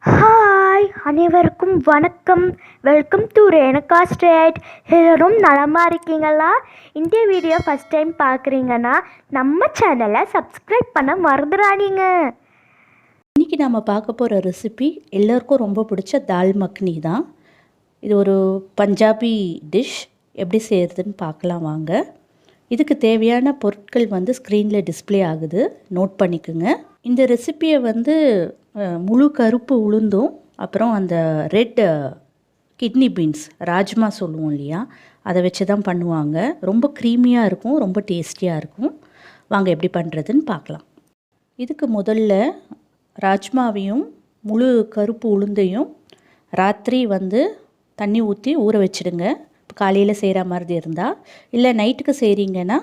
Hi அனைவருக்கும் வணக்கம். Welcome to Renuka straight. எல்லோரும் நலமாக இருக்கீங்களா? இந்த வீடியோ ஃபஸ்ட் டைம் பார்க்குறீங்கன்னா நம்ம சேனலை சப்ஸ்கிரைப் பண்ண மறந்துடாதீங்க. இன்றைக்கி நம்ம பார்க்க போகிற ரெசிபி எல்லோருக்கும் ரொம்ப பிடிச்ச தால் மக்னி தான். இது ஒரு பஞ்சாபி டிஷ். எப்படி செய்கிறதுன்னு பார்க்கலாம் வாங்க. இதுக்கு தேவையான பொருட்கள் ஸ்க்ரீனில் டிஸ்பிளே ஆகுது, நோட் பண்ணிக்கோங்க. இந்த ரெசிப்பியை முழு கருப்பு உளுந்தும் அப்புறம் அந்த ரெட் கிட்னி பீன்ஸ் ராஜ்மா சொல்லுவோம் இல்லையா, அதை வச்சு தான் பண்ணுவாங்க. ரொம்ப க்ரீமியாக இருக்கும், ரொம்ப டேஸ்டியாக இருக்கும். வாங்க எப்படி பண்ணுறதுன்னு பார்க்கலாம். இதுக்கு முதல்ல ராஜ்மாவையும் முழு கருப்பு உளுந்தையும் ராத்திரி தண்ணி ஊற்றி ஊற வச்சுடுங்க. இப்போ காலையில் செய்கிற மாதிரி இருந்தால், இல்லை நைட்டுக்கு செய்கிறீங்கன்னா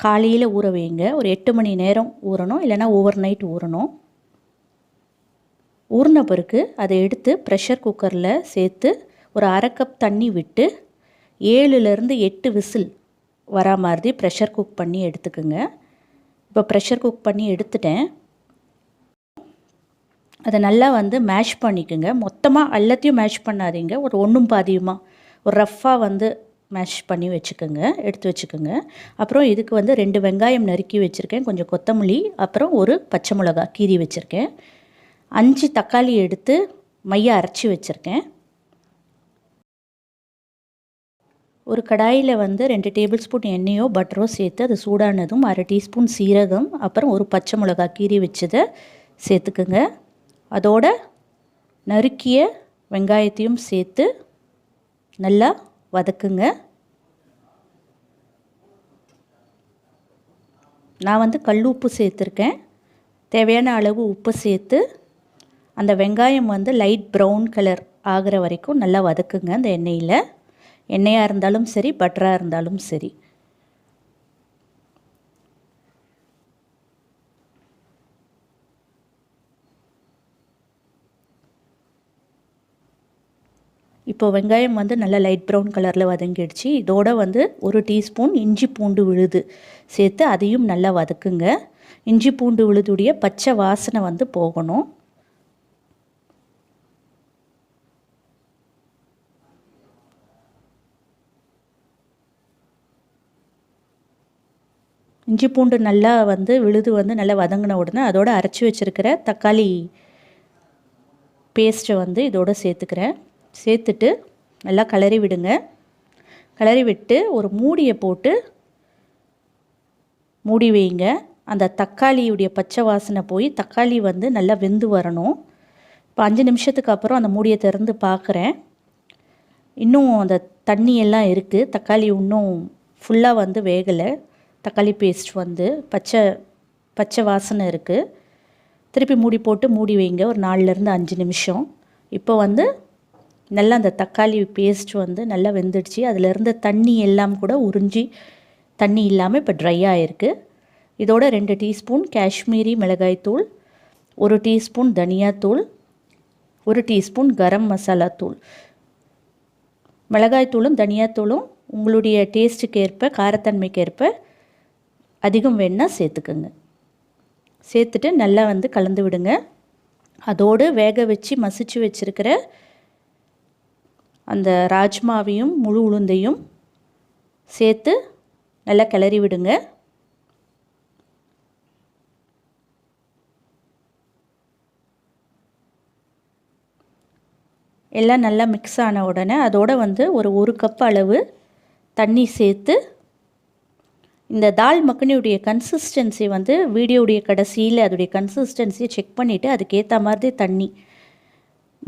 காலையில் ஊற வைங்க. ஒரு 8 மணி நேரம் ஊறணும், இல்லைனா ஓவர் நைட் ஊறணும். ஊறின பிறகு அதை எடுத்து ப்ரெஷர் குக்கரில் சேர்த்து ஒரு 1/2 கப் தண்ணி விட்டு 7லேருந்து 8 விசில் வரா மாதிரி ப்ரெஷர் குக் பண்ணி எடுத்துக்குங்க. இப்போ ப்ரெஷர் குக் பண்ணி எடுத்துட்டேன். அதை நல்லா மேஷ் பண்ணிக்கோங்க. மொத்தமாக எல்லாத்தையும் மேஷ் பண்ணாதீங்க, ஒரு ஒன்றும் பாதியுமாக ஒரு ரஃப்பாக மேஷ் பண்ணி வச்சுக்கோங்க, எடுத்து வச்சுக்கோங்க. அப்புறம் இதுக்கு 2 வெங்காயம் நறுக்கி வச்சுருக்கேன், கொஞ்சம் கொத்தமல்லி, அப்புறம் ஒரு பச்சை மிளகா கீறி வச்சுருக்கேன். 5 தக்காளி எடுத்து மைய அரைச்சி வச்சுருக்கேன். ஒரு கடாயில் 2 டேபிள் ஸ்பூன் எண்ணெயோ பட்டரோ சேர்த்து அது சூடானதும் 1/2 டீஸ்பூன் சீரகம், அப்புறம் ஒரு பச்சை மிளகா கீறி வச்சதை சேர்த்துக்குங்க. அதோட நறுக்கிய வெங்காயத்தையும் சேர்த்து நல்லா வதக்குங்க. நான் கல் உப்பு சேர்த்துருக்கேன். தேவையான அளவு உப்பு சேர்த்து அந்த வெங்காயம் லைட் ப்ரௌன் கலர் ஆகிற வரைக்கும் நல்லா வதக்குங்க. அந்த எண்ணெயாக இருந்தாலும் சரி, பட்டராக இருந்தாலும் சரி. இப்போ வெங்காயம் நல்லா லைட் ப்ரௌன் கலரில் வதங்கிடுச்சு. இதோட 1 டீஸ்பூன் இஞ்சி பூண்டு விழுது சேர்த்து அதையும் நல்லா வதக்குங்க. இஞ்சி பூண்டு விழுதுடைய பச்சை வாசனை போகணும். இஞ்சி பூண்டு நல்லா விழுது நல்லா வதங்கின உடனே அதோட அரைச்சி வச்சுருக்கிற தக்காளி பேஸ்ட்டை இதோட சேர்த்துக்கிறேன். சேர்த்துட்டு நல்லா கிளறி விடுங்க. கிளறி விட்டு ஒரு மூடியை போட்டு மூடி வைங்க. அந்த தக்காளியுடைய பச்சை வாசனை போய் தக்காளி நல்லா வெந்து வரணும். இப்போ 5 நிமிஷத்துக்கு அப்புறம் அந்த மூடியை திறந்து பார்க்குறேன். இன்னும் அந்த தண்ணியெல்லாம் இருக்குது, தக்காளி இன்னும் ஃபுல்லாக வேகலை. தக்காளி பேஸ்ட் பச்சை வாசனை இருக்குது. திருப்பி மூடி போட்டு மூடி வைங்க ஒரு 4லேருந்து 5 நிமிஷம். இப்போ நல்லா அந்த தக்காளி பேஸ்ட் நல்லா வெந்துடுச்சு. அதில் இருந்த தண்ணி எல்லாம் கூட உறிஞ்சி தண்ணி இல்லாமல் இப்போ ட்ரை ஆகிருக்கு. இதோட 2 டீஸ்பூன் காஷ்மீரி மிளகாய்த்தூள், 1 டீஸ்பூன் தனியாத்தூள், 1 டீஸ்பூன் கரம் மசாலா தூள். மிளகாய்த்தூளும் தனியாத்தூளும் உங்களுடைய டேஸ்ட்டுக்கு ஏற்ப, காரத்தன்மைக்கு அதிகம் வேணால் சேர்த்துக்குங்க. சேர்த்துட்டு நல்லா கலந்து விடுங்க. அதோடு வேக வச்சு மசிச்சு வச்சுருக்கிற அந்த ராஜ்மாவையும் முழு உளுந்தையும் சேர்த்து நல்லா கிளறி விடுங்க. எல்லாம் நல்லா மிக்ஸ் ஆன உடனே அதோட ஒரு 1 கப் அளவு தண்ணி சேர்த்து இந்த தால் மக்னியுடைய கன்சிஸ்டன்சி வீடியோடைய கடைசியில் அதோடைய கன்சிஸ்டன்சியை செக் பண்ணிவிட்டு அதுக்கேற்ற மாதிரி தண்ணி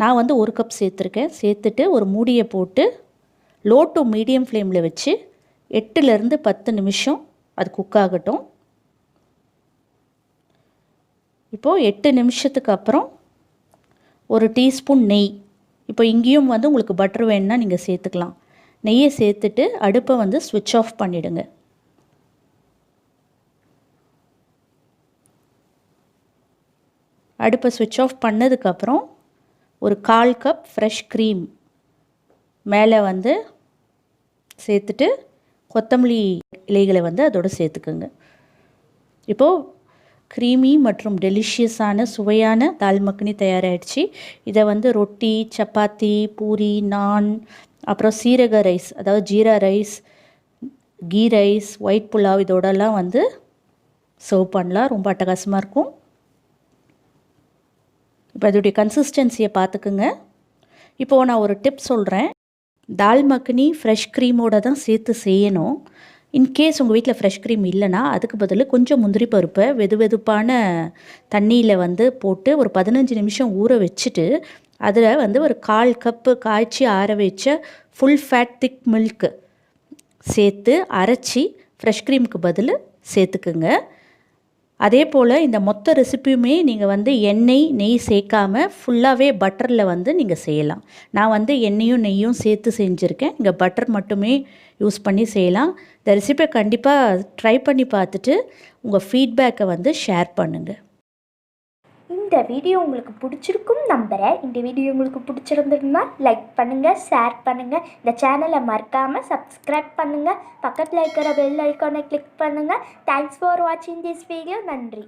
நான் 1 கப் சேர்த்துருக்கேன். சேர்த்துட்டு ஒரு மூடியை போட்டு லோ டு மீடியம் ஃப்ளேமில் வச்சு 8லேருந்து 10 நிமிஷம் அது குக் ஆகட்டும். இப்போது 8 நிமிஷத்துக்கு அப்புறம் 1 டீஸ்பூன் நெய், இப்போ இங்கேயும் உங்களுக்கு பட்டர் வேணுன்னா நீங்கள் சேர்த்துக்கலாம். நெய்யை சேர்த்துட்டு அடுப்பை ஸ்விட்ச் ஆஃப் பண்ணிவிடுங்க. அடுப்பை ஸ்விட்ச் ஆஃப் பண்ணதுக்கப்புறம் ஒரு 1/4 கப் ஃப்ரெஷ் க்ரீம் மேலே சேர்த்துட்டு கொத்தமல்லி இலைகளை அதோடு சேர்த்துக்குங்க. இப்போது க்ரீமி மற்றும் டெலிஷியஸான சுவையான தால் மக்னி தயாராகிடுச்சு. இதை வந்து ரொட்டி, சப்பாத்தி, பூரி, நான், அப்புறம் சீரக ரைஸ், அதாவது jeera rice, ghee rice, white pulao இதோடலாம் வந்து சர்வ் பண்ணலாம். ரொம்ப அட்டகாசமாக இருக்கும். இப்போ அதோடைய கன்சிஸ்டன்சியை பார்த்துக்குங்க. இப்போது நான் ஒரு டிப் சொல்கிறேன். தால் மக்னி ஃப்ரெஷ் க்ரீமோடு தான் சேர்த்து செய்யணும். இன்கேஸ் உங்கள் வீட்டில் ஃப்ரெஷ் க்ரீம் இல்லைன்னா அதுக்கு பதில் கொஞ்சம் முந்திரி பருப்பை வெதுப்பான தண்ணியில் வந்து போட்டு ஒரு 15 நிமிஷம் ஊற வச்சுட்டு அதில் வந்து ஒரு 1/4 கப்பு காய்ச்சி ஆற வச்ச ஃபுல் ஃபேட் திக் மில்க்கு சேர்த்து அரைச்சி ஃப்ரெஷ் க்ரீமுக்கு பதில் சேர்த்துக்குங்க. அதே போல் இந்த மொத்த ரெசிப்பியுமே நீங்கள் வந்து எண்ணெய், நெய் சேர்க்காமல் ஃபுல்லாகவே பட்டரில் வந்து நீங்கள் செய்யலாம். நான் வந்து எண்ணெயும் நெய்யும் சேர்த்து செஞ்சுருக்கேன். நீங்கள் பட்டர் மட்டுமே யூஸ் பண்ணி செய்யலாம். இந்த ரெசிபியை கண்டிப்பாக ட்ரை பண்ணி பார்த்துட்டு உங்கள் ஃபீட்பேக்கை வந்து ஷேர் பண்ணுங்கள். இந்த வீடியோ உங்களுக்கு பிடிச்சிருக்கும் நம்புகிறேன். இந்த வீடியோ உங்களுக்கு பிடிச்சிருந்ததுன்னா லைக் பண்ணுங்கள், ஷேர் பண்ணுங்கள். இந்த சேனலை மறக்காமல் சப்ஸ்கிரைப் பண்ணுங்கள். பக்கத்தில் இருக்கிற பெல் ஐக்கானை கிளிக் பண்ணுங்கள். தேங்க்ஸ் ஃபார் வாட்சிங் திஸ் வீடியோ. நன்றி.